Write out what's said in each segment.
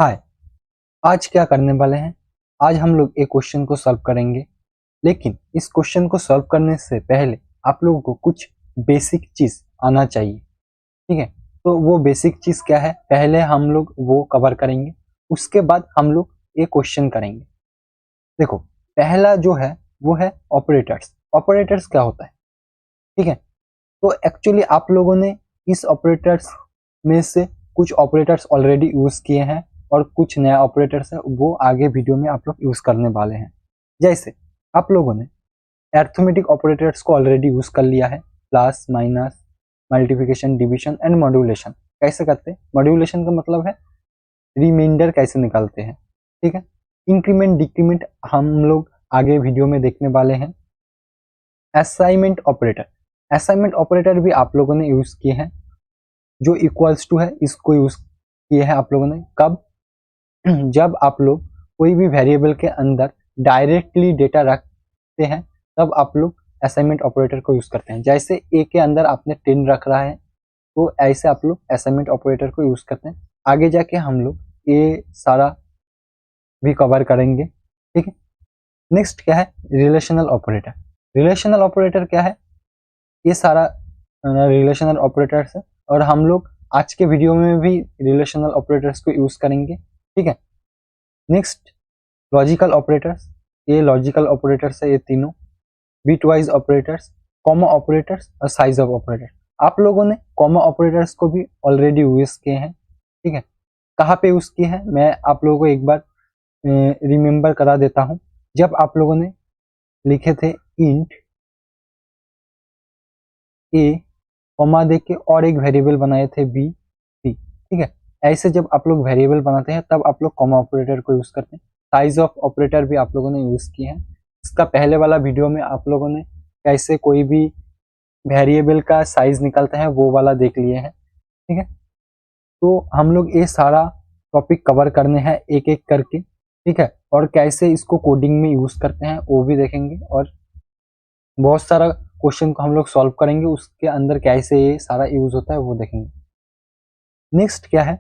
हाय। आज क्या करने वाले हैं? आज हम लोग एक क्वेश्चन को सॉल्व करेंगे। लेकिन इस क्वेश्चन को सॉल्व करने से पहले आप लोगों को कुछ बेसिक चीज आना चाहिए। ठीक है, तो वो बेसिक चीज क्या है, पहले हम लोग वो कवर करेंगे। उसके बाद हम लोग एक क्वेश्चन करेंगे। देखो, पहला जो है वो है ऑपरेटर्स। ऑपरेटर्स क्या होता है? ठीक है, तो एक्चुअली आप लोगों ने इस ऑपरेटर्स में से कुछ ऑपरेटर्स ऑलरेडी यूज किए हैं और कुछ नया ऑपरेटर्स है वो आगे वीडियो में आप लोग यूज करने वाले हैं। जैसे आप लोगों ने अरिथमेटिक ऑपरेटर्स को ऑलरेडी यूज कर लिया है, plus minus, multiplication, division and modulation. कैसे करते हैं? मॉड्यूलेशन का मतलब है रिमाइंडर कैसे निकालते हैं। ठीक है, इंक्रीमेंट डिक्रीमेंट हम लोग आगे वीडियो में देखने वाले हैं। असाइनमेंट ऑपरेटर, असाइनमेंट ऑपरेटर भी आप लोगों ने यूज किए हैं। जो इक्वल्स टू है इसको यूज किए हैं आप लोगों ने कब? जब आप लोग कोई भी वेरिएबल के अंदर डायरेक्टली डेटा रखते हैं तब आप लोग असाइनमेंट ऑपरेटर को यूज करते हैं। जैसे ए के अंदर आपने 10 रख रहा है तो ऐसे आप लोग असाइनमेंट ऑपरेटर को यूज करते हैं। आगे जाके हम लोग ये सारा भी कवर करेंगे। ठीक है, नेक्स्ट क्या है? Relational operator. रिलेशनल ऑपरेटर क्या है? ये सारा रिलेशनल ऑपरेटर्स है और हम लोग आज के वीडियो में भी रिलेशनल ऑपरेटर्स को यूज करेंगे। ठीक है, नेक्स्ट लॉजिकल ऑपरेटर्स। ये लॉजिकल ऑपरेटर्स है ये तीनों, bit wise operators, comma operators और साइज ऑफ ऑपरेटर्स। आप लोगों ने कॉमा ऑपरेटर्स को भी ऑलरेडी यूज किए हैं। ठीक है, कहाँ पे यूज किए हैं मैं आप लोगों को एक बार रिमेम्बर करा देता हूँ। जब आप लोगों ने लिखे थे इंट ए कॉमा दे के और एक वेरिएबल बनाए थे बी सी। ठीक है, ऐसे जब आप लोग वेरिएबल बनाते हैं तब आप लोग कॉमा ऑपरेटर को यूज करते हैं। साइज ऑफ ऑपरेटर भी आप लोगों ने यूज किए हैं। इसका पहले वाला वीडियो में आप लोगों ने कैसे कोई भी वेरिएबल का साइज निकालते हैं वो वाला देख लिए हैं। ठीक है, तो हम लोग ये सारा टॉपिक कवर करने हैं एक एक करके। ठीक है, और कैसे इसको कोडिंग में यूज करते हैं वो भी देखेंगे और बहुत सारा क्वेश्चन को हम लोग सॉल्व करेंगे, उसके अंदर कैसे ये सारा यूज होता है वो देखेंगे। नेक्स्ट क्या है?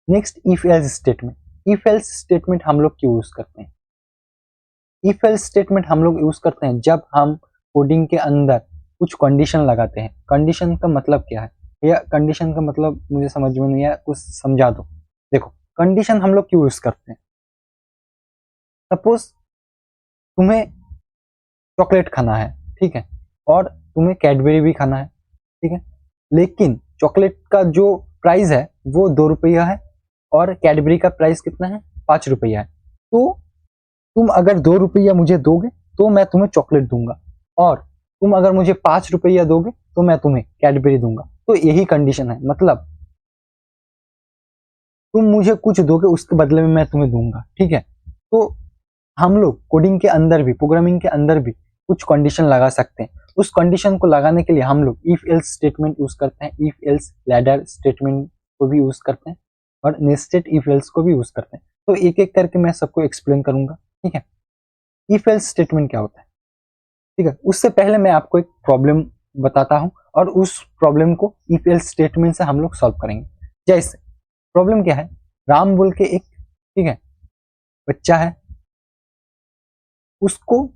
Next if else statement. If else statement हम लोग क्यों यूज करते हैं? इफ एल्स स्टेटमेंट हम लोग यूज करते हैं जब हम कोडिंग के अंदर कुछ कंडीशन लगाते हैं। कंडीशन का मतलब क्या है, या कंडीशन का मतलब मुझे समझ में नहीं आया, कुछ समझा दो। देखो, कंडीशन हम लोग क्यों यूज करते हैं? सपोज तुम्हें चॉकलेट खाना है, ठीक है, और तुम्हें कैडबरी भी खाना है। ठीक है, लेकिन चॉकलेट का जो प्राइस है वो 2 रुपया है और कैडबरी का प्राइस कितना है? 5 रुपया है। तो तुम अगर 2 रुपया मुझे दोगे तो मैं तुम्हें चॉकलेट दूंगा, और तुम अगर मुझे 5 रुपया दोगे तो मैं तुम्हें कैडबरी दूंगा। तो यही कंडीशन है, मतलब तुम मुझे कुछ दोगे उसके बदले में मैं तुम्हें दूंगा। ठीक है, तो हम लोग कोडिंग के अंदर भी, प्रोग्रामिंग के अंदर भी कुछ कंडीशन लगा सकते हैं। उस कंडीशन को लगाने के लिए हम लोग इफ एल्स स्टेटमेंट यूज करते हैं, इफ एल्स लैडर स्टेटमेंट को भी यूज करते हैं और नेस्टेड इफ एल्स को भी यूज करते हैं। तो एक एक करके मैं सबको एक्सप्लेन करूंगा। ठीक है, इफ एल्स स्टेटमेंट क्या होता है? ठीक है, उससे पहले मैं आपको एक प्रॉब्लम बताता हूं और उस प्रॉब्लम को इफ एल्स स्टेटमेंट से हम लोग सॉल्व करेंगे। जैसे प्रॉब्लम क्या है, राम बोल के एक, ठीक है, बच्चा है, उसको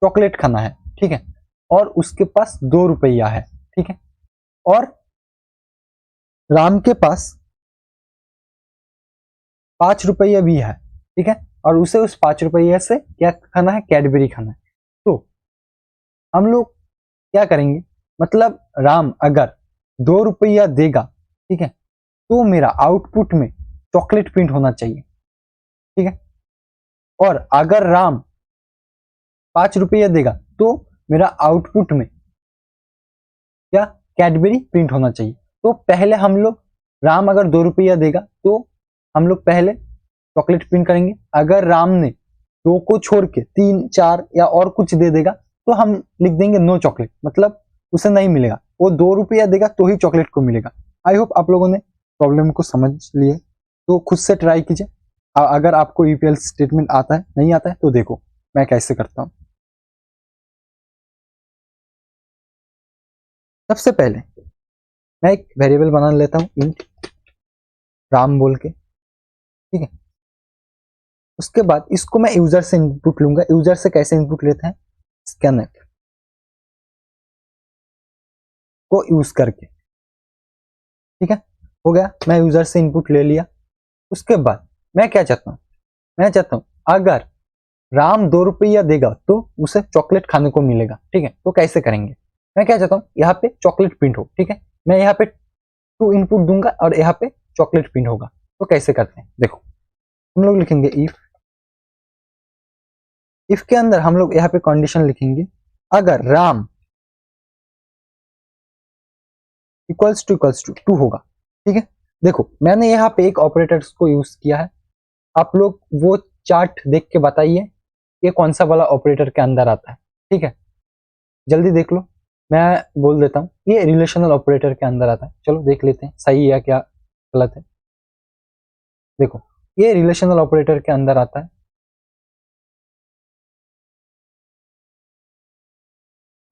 चॉकलेट खाना है। ठीक है, और उसके पास 2 रुपया है। ठीक है, और राम के पास 5 रुपया भी है। ठीक है, और उसे उस 5 रुपये से क्या खाना है? कैडबरी खाना है। तो हम लोग क्या करेंगे, मतलब राम अगर 2 रुपया देगा, ठीक है, तो मेरा आउटपुट में चॉकलेट प्रिंट होना चाहिए। ठीक है, और अगर राम 5 रुपया देगा तो मेरा आउटपुट में क्या? कैडबरी प्रिंट होना चाहिए। तो पहले हम लोग, राम अगर 2 रुपया देगा तो हम लोग पहले चॉकलेट प्रिंट करेंगे। अगर राम ने 2 को छोड़ के 3, 4 या और कुछ दे देगा तो हम लिख देंगे नो चॉकलेट, मतलब उसे नहीं मिलेगा। वो 2 रुपया देगा तो ही चॉकलेट को मिलेगा। आई होप आप लोगों ने प्रॉब्लम को समझ लिए, तो खुद से ट्राई कीजिए। अगर आपको यूपीएल स्टेटमेंट आता है, नहीं आता है तो देखो मैं कैसे करता हूं। सबसे पहले मैं एक वेरिएबल बना लेता हूं, इंट राम बोल के, ठीक है। उसके बाद इसको मैं यूजर से इनपुट लूंगा। यूजर से कैसे इनपुट लेते हैं, स्कैनर को यूज करके, ठीक है। हो गया, मैं यूजर से इनपुट ले लिया। उसके बाद मैं क्या चाहता हूँ, मैं चाहता हूँ अगर राम 2 रुपया देगा तो उसे चॉकलेट खाने को मिलेगा, ठीक है। तो कैसे करेंगे, मैं क्या चाहता हूँ यहाँ पे चॉकलेट प्रिंट हो, ठीक है। मैं यहाँ पे टू इनपुट दूंगा और यहाँ पे चॉकलेट प्रिंट होगा। तो कैसे करते हैं, देखो हम लोग लिखेंगे इफ के अंदर हम लोग यहाँ पे कंडीशन लिखेंगे, अगर राम इक्वल्स टू टू होगा, ठीक है। देखो मैंने यहाँ पे एक ऑपरेटर्स को यूज किया है, आप लोग वो चार्ट देख के बताइए ये कौन सा वाला ऑपरेटर के अंदर आता है, ठीक है। जल्दी देख लो, मैं बोल देता हूँ ये रिलेशनल ऑपरेटर के अंदर आता है। चलो देख लेते हैं सही है क्या गलत है। देखो ये रिलेशनल ऑपरेटर के अंदर आता है,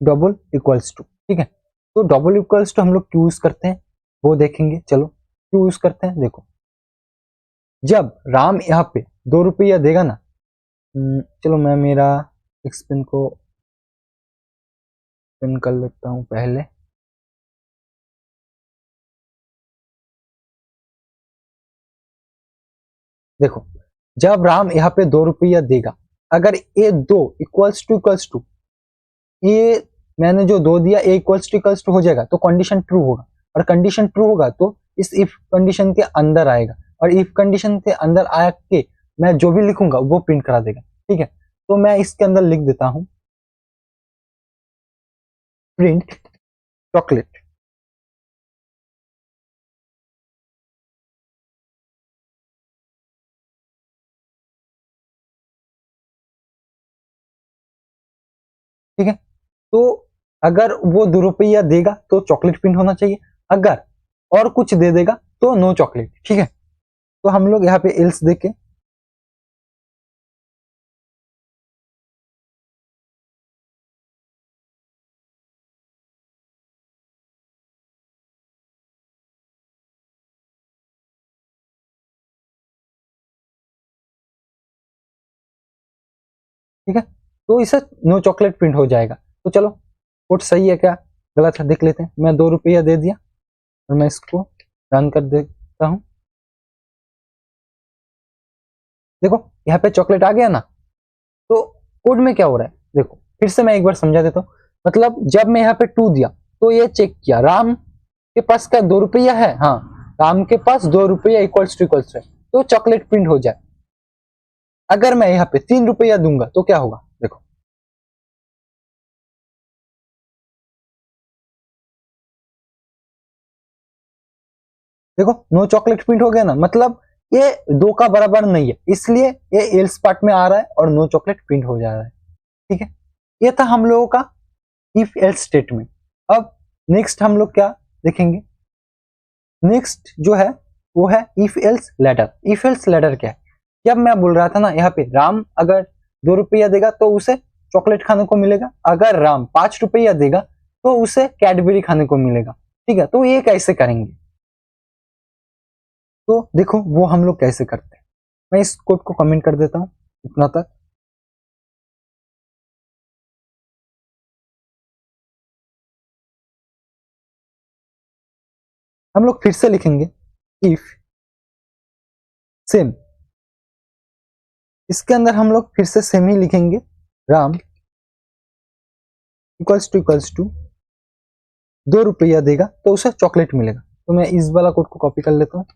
डबल इक्वल्स टू, ठीक है। तो डबल इक्वल्स टू हम लोग क्यों यूज करते हैं वो देखेंगे। चलो क्यों यूज करते हैं, देखो जब राम यहाँ पे 2 रुपया देगा ना, चलो मैं मेरा एक्सपेन को पिन कर लेता हूँ पहले। देखो जब राम यहाँ पे 2 रुपया देगा, अगर ये दो इक्वल्स टू ये मैंने जो दो दिया ए इक्वल्स टू हो जाएगा तो कंडीशन ट्रू होगा, और कंडीशन ट्रू होगा तो इस इफ कंडीशन के अंदर आएगा, और इफ कंडीशन के अंदर आया के मैं जो भी लिखूंगा वो प्रिंट करा देगा, ठीक है। तो मैं इसके अंदर लिख देता हूं प्रिंट चॉकलेट, ठीक है। तो अगर वो 2 रुपया देगा तो चॉकलेट प्रिंट होना चाहिए, अगर और कुछ दे देगा तो नो चॉकलेट, ठीक है। तो हम लोग यहाँ पे एल्स देके, ठीक है। तो इसे नो चॉकलेट प्रिंट हो जाएगा। तो चलो कोड सही है क्या गलत है देख लेते हैं। मैं 2 रुपया दे दिया और मैं इसको रन कर देता हूँ। देखो यहाँ पे चॉकलेट आ गया ना। तो कोड में क्या हो रहा है, देखो फिर से मैं एक बार समझा देता हूँ। मतलब जब मैं यहाँ पे 2 दिया तो ये चेक किया राम के पास क्या 2 रुपया है, हाँ राम के पास 2 रुपया इक्वल्स टू है तो चॉकलेट प्रिंट हो जाए। अगर मैं यहाँ पे 3 रुपया दूंगा तो क्या होगा, देखो देखो नो चॉकलेट प्रिंट हो गया ना। मतलब ये दो का बराबर नहीं है, इसलिए ये एल्स पार्ट में आ रहा है और नो चॉकलेट प्रिंट हो जा रहा है, ठीक है। ये था हम लोगों का इफ एल्स स्टेटमेंट। अब नेक्स्ट हम लोग क्या देखेंगे, नेक्स्ट जो है वो है if else ladder. If else ladder क्या है, जब मैं बोल रहा था ना यहाँ पे राम अगर 2 रुपया देगा तो उसे चॉकलेट खाने को मिलेगा, अगर राम 5 रुपया देगा तो उसे कैडबरी खाने को मिलेगा, ठीक है। तो ये कैसे करेंगे, तो देखो वो हम लोग कैसे करते हैं। मैं इस कोड को कमेंट कर देता हूं इतना तक। हम लोग फिर से लिखेंगे इफ सेम, इसके अंदर हम लोग फिर से सेम ही लिखेंगे, राम इक्वल्स टू 2 रुपया देगा तो उसे चॉकलेट मिलेगा। तो मैं इस वाला कोड को कॉपी कर लेता हूँ,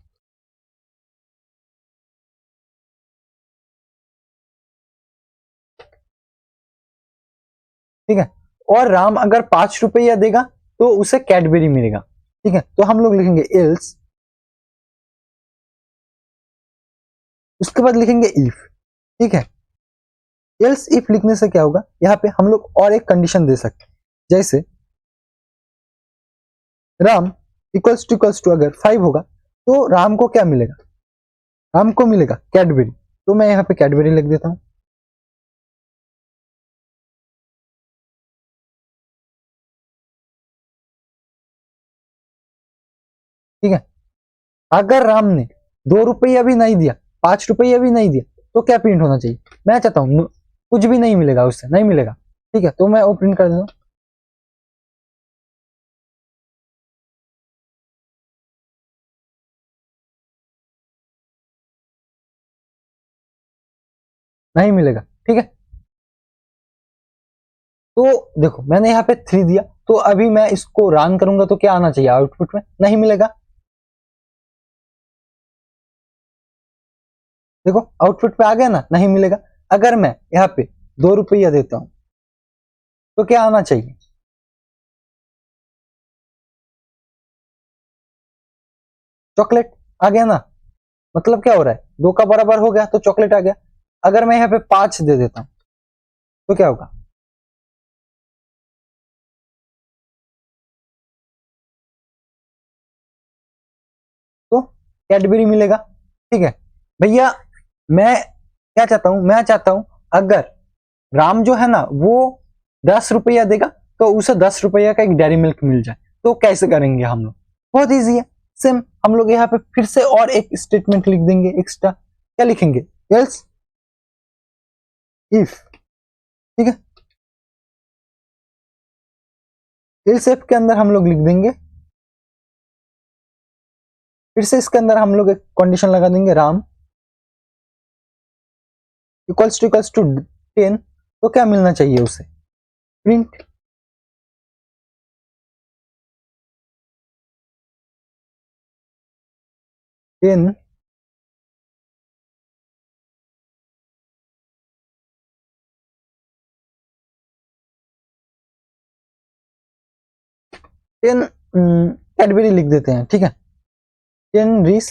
ठीक है। और राम अगर 5 रुपया देगा तो उसे कैडबेरी मिलेगा, ठीक है। तो हम लोग लिखेंगे एल्स, उसके बाद लिखेंगे इफ, ठीक है। एल्स इफ लिखने से क्या होगा, यहाँ पे हम लोग और एक कंडीशन दे सकते हैं, जैसे राम इक्वल्स टू अगर 5 होगा तो राम को क्या मिलेगा, राम को मिलेगा कैडबेरी। तो मैं यहाँ पे कैडबेरी लिख देता हूँ, ठीक है। अगर राम ने ₹2 भी नहीं दिया, ₹5 भी नहीं दिया, तो क्या प्रिंट होना चाहिए? मैं चाहता हूँ कुछ भी नहीं मिलेगा, उससे नहीं मिलेगा। ठीक है, तो मैं वो प्रिंट कर देता हूँ। नहीं मिलेगा। ठीक है, तो देखो मैंने यहाँ पे 3 दिया, तो अभी मैं इसको रन करूंगा तो क्या आना चाहिए आउटपुट में? नहीं मिलेगा। देखो आउटपुट पे आ गया ना, नहीं मिलेगा। अगर मैं यहाँ पे ₹2 देता हूं तो क्या आना चाहिए? चॉकलेट आ गया ना। मतलब क्या हो रहा है, 2 का बराबर हो गया तो चॉकलेट आ गया। अगर मैं यहाँ पे 5 दे देता हूं तो क्या होगा? तो कैडबरी मिलेगा। ठीक है भैया, मैं क्या चाहता हूं, मैं चाहता हूं अगर राम जो है ना वो ₹10 देगा तो उसे ₹10 का एक डेयरी मिल्क मिल जाए, तो कैसे करेंगे हम लोग? बहुत इजी है। सेम हम लोग यहाँ पे फिर से और एक स्टेटमेंट लिख देंगे एक्स्ट्रा। क्या लिखेंगे? Else if. ठीक है, एल्स इफ के अंदर हम लोग लिख देंगे, फिर से इसके अंदर हम लोग एक कंडीशन लगा देंगे, राम इक्वल्स टू 10, तो क्या मिलना चाहिए उसे? प्रिंट। 10 10 कैडबरी लिख देते हैं। ठीक है, 10 रिस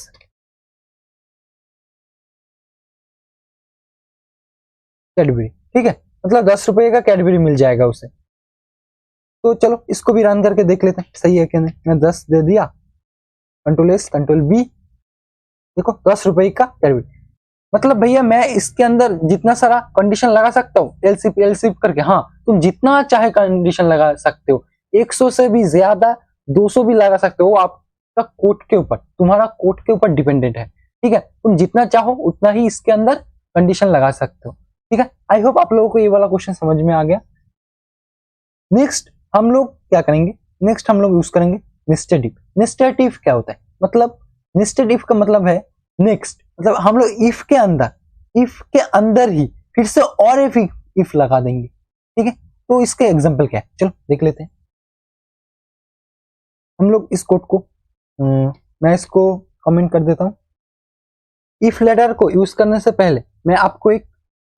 कैडबरी। ठीक है, मतलब ₹10 का कैडबरी मिल जाएगा उसे। तो चलो इसको भी रन करके देख लेते हैं सही है कि नहीं। मैं 10 दे दिया, कंट्रोल एस कंट्रोल बी, देखो ₹10 का कैडबरी। मतलब भैया मैं इसके अंदर जितना सारा कंडीशन लगा सकता हूँ एलसीप एलसीप करके। हाँ, तुम जितना चाहे कंडीशन लगा सकते हो, 100 से भी ज्यादा, 200 भी लगा सकते हो। वो आपका कोड के ऊपर, तुम्हारा कोड के ऊपर डिपेंडेंट है। ठीक है, तुम जितना चाहो उतना ही इसके अंदर कंडीशन लगा सकते हो। ठीक है, आई होप आप लोगों को ये वाला क्वेश्चन समझ में आ गया। नेक्स्ट हम लोग क्या करेंगे, नेक्स्ट हम लोग यूज करेंगे नेस्टेड इफ। नेस्टेड इफ क्या होता है? मतलब नेस्टेड इफ का मतलब है नेक्स्ट, मतलब हम लोग इफ के अंदर ही फिर से और एक इफ लगा देंगे। ठीक है, तो इसके एग्जांपल क्या है, चलो देख लेते हैं। हम लोग इस कोड को मैं इसको कमेंट कर देता हूं। इफ लेटर को यूज करने से पहले मैं आपको एक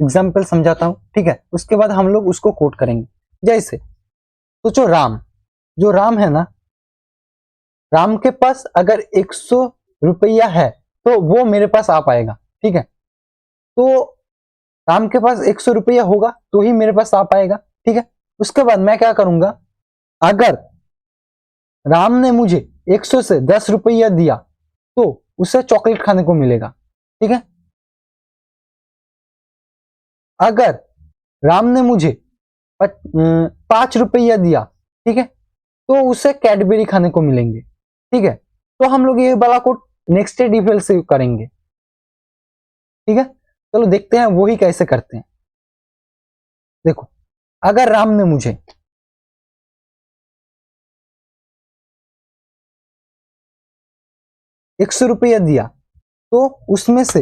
एग्जांपल समझाता हूं। ठीक है, उसके बाद हम लोग उसको कोड करेंगे। जैसे सोचो राम, जो राम है ना, राम के पास अगर ₹100 है तो वो मेरे पास आ पाएगा। ठीक है, तो राम के पास ₹100 होगा तो ही मेरे पास आ पाएगा। ठीक है, उसके बाद मैं क्या करूंगा, अगर राम ने मुझे 100 से ₹10 दिया तो उसे चॉकलेट खाने को मिलेगा। ठीक है, अगर राम ने मुझे ₹5 दिया, ठीक है, तो उसे कैडबरी खाने को मिलेंगे। ठीक है, तो हम लोग ये वाला कोड नेक्स्ट डिफेल से करेंगे। ठीक है, चलो देखते हैं वही कैसे करते हैं। देखो अगर राम ने मुझे ₹100 दिया तो उसमें से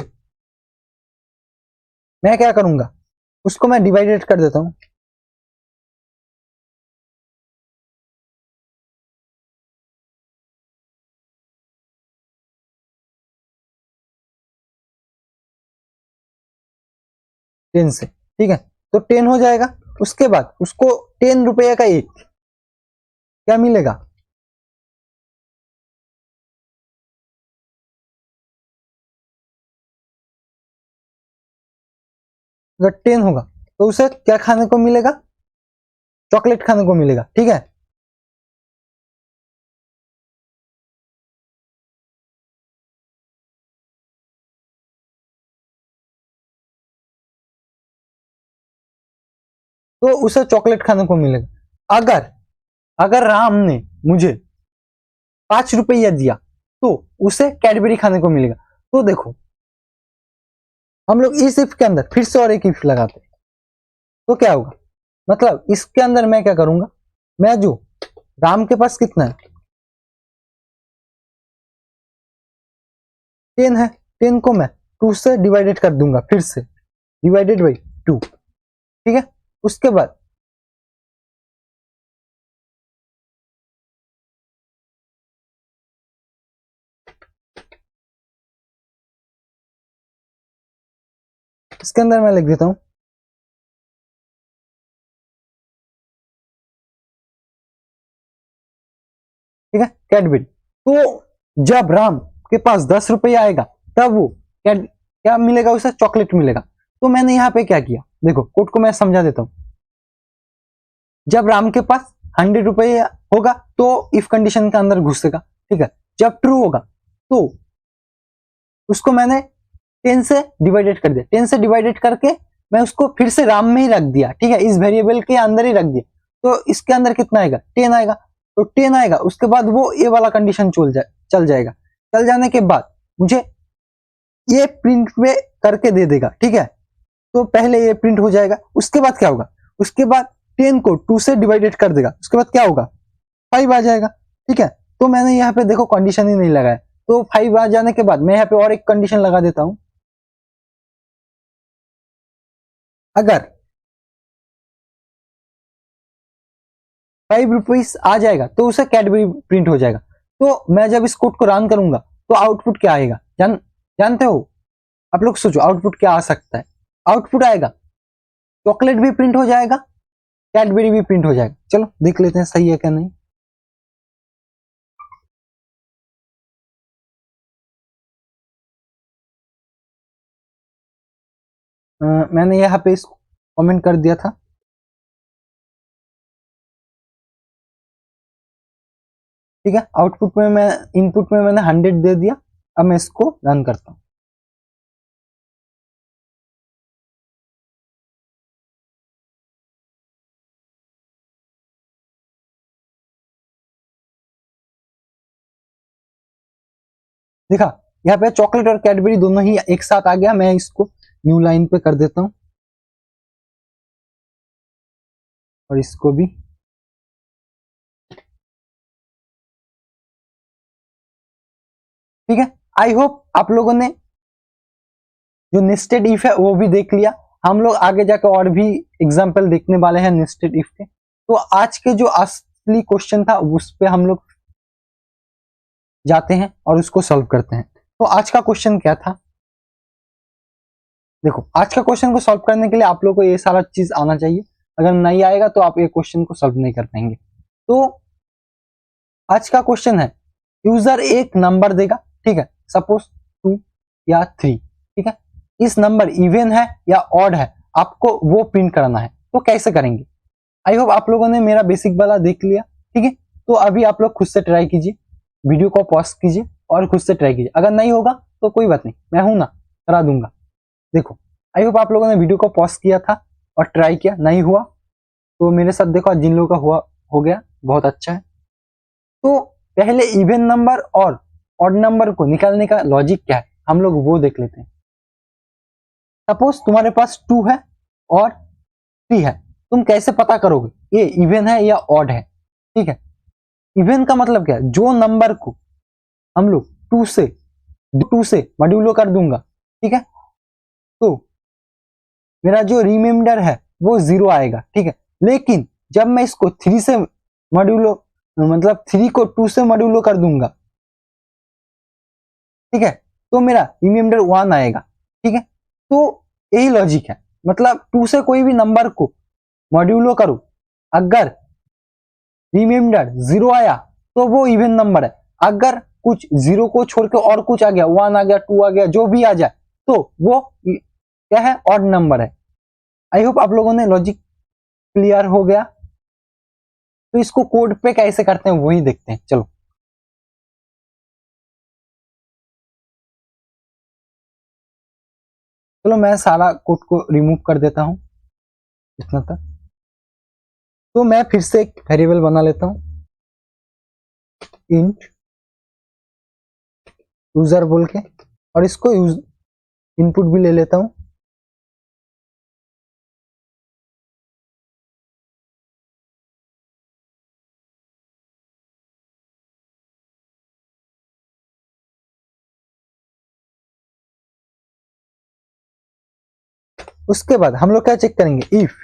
मैं क्या करूंगा, उसको मैं डिवाइडेड कर देता हूं। टेन से। ठीक है, तो 10 हो जाएगा। उसके बाद उसको ₹10 का एक क्या मिलेगा? अगर 10 होगा तो उसे क्या खाने को मिलेगा? चॉकलेट खाने को मिलेगा। ठीक है, तो उसे चॉकलेट खाने को मिलेगा। अगर अगर राम ने मुझे ₹5 दिया तो उसे कैडबरी खाने को मिलेगा। तो देखो हम लोग इस इफ के अंदर फिर से और एक इफ लगाते हैं, तो क्या होगा, मतलब इसके अंदर मैं क्या करूंगा, मैं जो राम के पास कितना है 10 है, 10 को मैं 2 से डिवाइडेड कर दूंगा, फिर से डिवाइडेड बाई 2, ठीक है। उसके बाद इसके अंदर मैं लिख देता हूं, ठीक है, कैडबरी। तो जब राम के पास 10 रुपये आएगा तब वो क्या मिलेगा, उसे चॉकलेट मिलेगा। तो मैंने यहाँ पे क्या किया, देखो कोड को मैं समझा देता हूं। जब राम के पास 100 रुपये होगा तो इफ कंडीशन के अंदर घुसेगा, ठीक है। जब ट्रू होगा तो उसको मैंने 10 से डिवाइडेड कर दिया, 10 से डिवाइडेड करके मैं उसको फिर से राम में ही रख दिया, ठीक है, इस वेरिएबल के अंदर ही रख दिया। तो इसके अंदर कितना आएगा 10 आएगा, तो 10 आएगा, उसके बाद वो ए वाला कंडीशन चल जाएगा। चल जाने के बाद मुझे ये प्रिंट में करके दे देगा, ठीक है। तो पहले ये प्रिंट हो जाएगा, उसके बाद क्या होगा, उसके बाद 10 को 2 से डिवाइडेड कर देगा, उसके बाद क्या होगा 5 आ जाएगा, ठीक है। तो मैंने यहाँ पे देखो कंडीशन ही नहीं लगाया, तो 5 आ जाने के बाद मैं यहाँ पे और एक कंडीशन लगा देता हूं, अगर 5 रुपीज आ जाएगा तो उसे कैडबरी प्रिंट हो जाएगा। तो मैं जब इस कोड को रन करूंगा तो आउटपुट क्या आएगा, जानते हो, आप लोग सोचो आउटपुट क्या आ सकता है। आउटपुट आएगा चॉकलेट भी प्रिंट हो जाएगा, कैडबरी भी प्रिंट हो जाएगा। चलो देख लेते हैं सही है क्या नहीं। मैंने यहाँ पे इसको कमेंट कर दिया था, ठीक है। आउटपुट में मैं इनपुट में मैंने 100 दे दिया। अब मैं इसको रन करता हूं, देखा यहाँ पे चॉकलेट और कैडबरी दोनों ही एक साथ आ गया। मैं इसको न्यू लाइन पे कर देता हूं और इसको भी, ठीक है। आई होप आप लोगों ने जो नेस्टेड इफ है वो भी देख लिया। हम लोग आगे जाकर और भी एग्जाम्पल देखने वाले हैं नेस्टेड इफ के। तो आज के जो असली क्वेश्चन था उस पे हम लोग जाते हैं और उसको सॉल्व करते हैं। तो आज का क्वेश्चन क्या था, देखो आज का क्वेश्चन को सॉल्व करने के लिए आप लोग को ये सारा चीज आना चाहिए। अगर नहीं आएगा तो आप ये क्वेश्चन को सॉल्व नहीं कर पाएंगे। तो आज का क्वेश्चन है, यूजर एक नंबर देगा, ठीक है, सपोज 2 या 3, ठीक है। इस नंबर इवन है या ऑड है, आपको वो प्रिंट करना है। तो कैसे करेंगे, आई होप आप लोगों ने मेरा बेसिक वाला देख लिया, ठीक है। तो अभी आप लोग खुद से ट्राई कीजिए, वीडियो को पॉज कीजिए और खुद से ट्राई कीजिए। अगर नहीं होगा तो कोई बात नहीं, मैं हूं ना, करा दूंगा। देखो आई होप आप लोगों ने वीडियो को पॉज किया था और ट्राई किया, नहीं हुआ तो मेरे साथ देखो, जिन लोगों का हुआ हो गया बहुत अच्छा है। तो पहले इवन नंबर और ऑड नंबर को निकालने का लॉजिक क्या है, हम लोग वो देख लेते हैं। सपोज तुम्हारे पास 2 है और 3 है, तुम कैसे पता करोगे ये इवन है या ऑड है, ठीक है। इवन का मतलब क्या है, जो नंबर को हम लोग 2 से मॉड्यूलो कर दूंगा, ठीक है, तो मेरा जो रिमाइंडर है वो 0 आएगा, ठीक है। लेकिन जब मैं इसको 3 से मॉड्यूलो, मतलब 3 को 2 से मॉड्यूलो कर दूंगा, ठीक है, तो मेरा रिमाइंडर 1 आएगा, ठीक है। तो यही लॉजिक है, मतलब 2 से कोई भी नंबर को मॉड्यूलो करो, अगर रिमाइंडर 0 आया तो वो इवन नंबर है। अगर कुछ 0 को छोड़ के और कुछ आ गया, 1 आ गया, 2 आ गया, जो भी आ जाए, तो वो क्या है, ऑड नंबर है। आई होप आप लोगों ने लॉजिक क्लियर हो गया। तो इसको कोड पे कैसे करते हैं वही देखते हैं, चलो। चलो मैं सारा कोड को रिमूव कर देता हूं इतना तक। तो मैं फिर से एक वेरिएबल बना लेता हूं, इंट यूजर बोल के, और इसको इनपुट भी ले लेता हूं। उसके बाद हम लोग क्या चेक करेंगे, इफ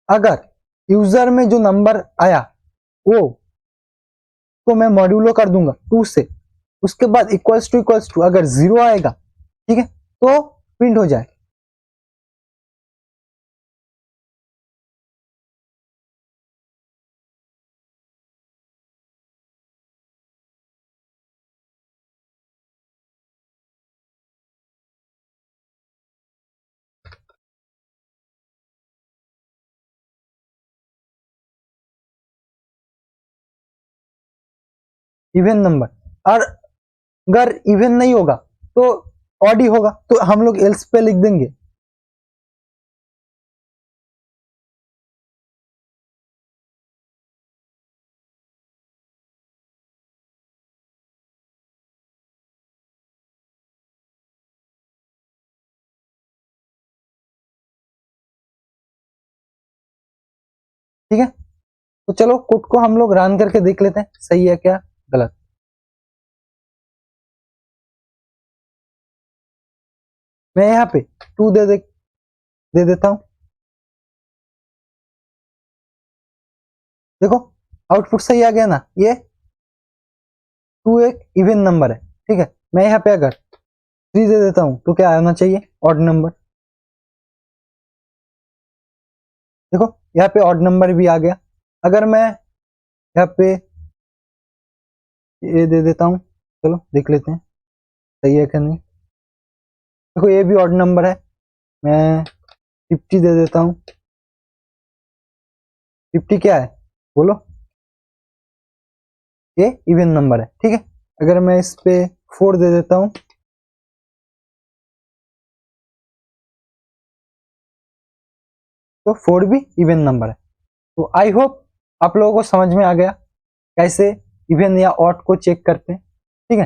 अगर यूजर में जो नंबर आया वो तो मैं मॉड्यूलो कर दूंगा 2 से, उसके बाद इक्वल्स टू अगर 0 आएगा, ठीक है, तो प्रिंट हो जाए। इवन नंबर, और अगर इवन नहीं होगा तो ऑड ही होगा, तो हम लोग एल्स पे लिख देंगे। ठीक है, तो चलो कोड को हम लोग रन करके देख लेते हैं सही है क्या गलत। मैं यहाँ पे 2 दे देता हूं। देखो आउटपुट सही आ गया ना, ये 2 एक इवन नंबर है। ठीक है, मैं यहाँ पे अगर 3 दे देता हूं तो क्या आना चाहिए, ऑड नंबर। देखो यहाँ पे ऑड नंबर भी आ गया। अगर मैं यहाँ पे ये दे देता हूं, चलो देख लेते हैं सही है क्या नहीं। देखो ये भी ऑड नंबर है, मैं 50 दे देता हूं। 50 क्या है बोलो, ये इवन नंबर है। ठीक है, अगर मैं इस पे 4 दे देता हूं, तो 4 भी इवन नंबर है। तो आई होप आप लोगों को समझ में आ गया कैसे इवन या ऑड को चेक करते हैं। ठीक है।